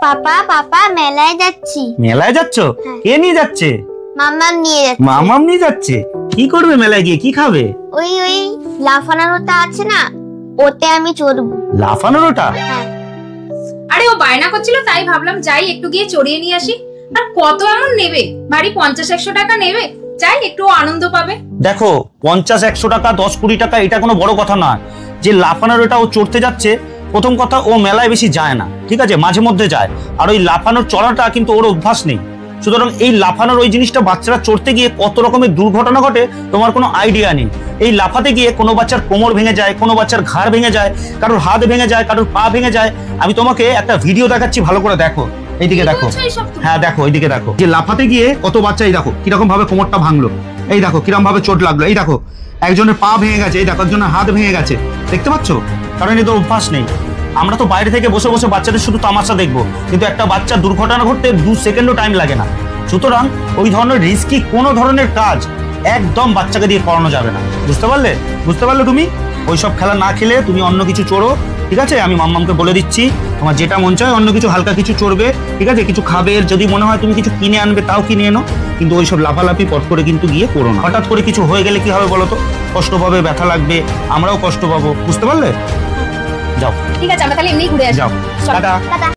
পাপা পাপা মেলায় যাচ্ছি। মেলায় যাচ্ছ? কে নিয়ে যাচ্ছে? মাম্মা নিয়ে যাচ্ছে। মামাম নিয়ে যাচ্ছে? কি করবে মেলায় গিয়ে, কি খাবে? ওই লাফানোর ওটা আছে না, ওতে আমি চড়বো। লাফানোর ওটা? আরে ও বায়না করছিল তাই ভাবলাম যাই একটু গিয়ে চড়িয়ে নিয়ে আসি। আর কত এমন নেবে? ভারী 50-100 টাকা নেবে, যাই একটু আনন্দ পাবে। দেখো 50-100 টাকা 10-20 টাকা এটা কোনো বড় কথা নয়। যে লাফানোর ওটা ও চড়তে যাচ্ছে, প্রথম কথা ও মেলায় বেশি যায় না, ঠিক আছে, মাঝে মধ্যে যায়। আর ওই লাফানোর চড়াটা কিন্তু ওর অভ্যাস নেই। সুতরাং এই লাফানোর ওই জিনিসটা বাচ্চারা চড়তে গিয়ে কত রকমের দুর্ঘটনা ঘটে তোমার কোনো আইডিয়া নেই। এই লাফাতে গিয়ে কোনো বাচ্চার কোমর ভেঙে যায়, কোনো বাচ্চার ঘাড় ভেঙে যায়, কারোর হাত ভেঙে যায়, কারোর পা ভেঙে যায়। আমি তোমাকে একটা ভিডিও দেখাচ্ছি, ভালো করে দেখো। এইদিকে দেখো, হ্যাঁ দেখো, এইদিকে দেখো, যে লাফাতে গিয়ে কত বাচ্চা, এই দেখো কিরকম ভাবে কোমরটা ভাঙলো, এই দেখো কিরকম ভাবে চোট লাগলো, এই দেখো একজনের পা ভেঙে গেছে, এই দেখো একজনের হাত ভেঙে গেছে, দেখতে পাচ্ছ? কারণ এদের অভ্যাস নেই। আমরা তো বাইরে থেকে বসে বসে বাচ্চাদের শুধু তামাশা দেখবো, কিন্তু একটা বাচ্চার দুর্ঘটনা ঘটতে 2 সেকেন্ডও টাইম লাগে না। সুতরাং ওই ধরনের রিস্কি কোনো ধরনের কাজ একদম বাচ্চাকে দিয়ে করানো যাবে না। বুঝতে পারলে? বুঝতে পারলে তুমি? ওইসব খেলা না খেলে তুমি অন্য কিছু চড়ো, ঠিক আছে? আমি মাম্মামকে বলে দিচ্ছি, তোমার যেটা মন চায় অন্য কিছু হালকা কিছু চড়বে, ঠিক আছে? কিছু খাবে, যদি মনে হয় তুমি কিছু কিনে আনবে তাও কিনে এনো, কিন্তু ওইসব লাফালাফি পট করে কিন্তু গিয়ে করো না। হঠাৎ করে কিছু হয়ে গেলে কি হবে বলো তো? কষ্ট পাবে, ব্যথা লাগবে, আমরাও কষ্ট পাবো। বুঝতে পারলে? যাও, ঠিক আছে, আমরা তাহলে এমনি ঘুরে আসি। যাও, টাটা।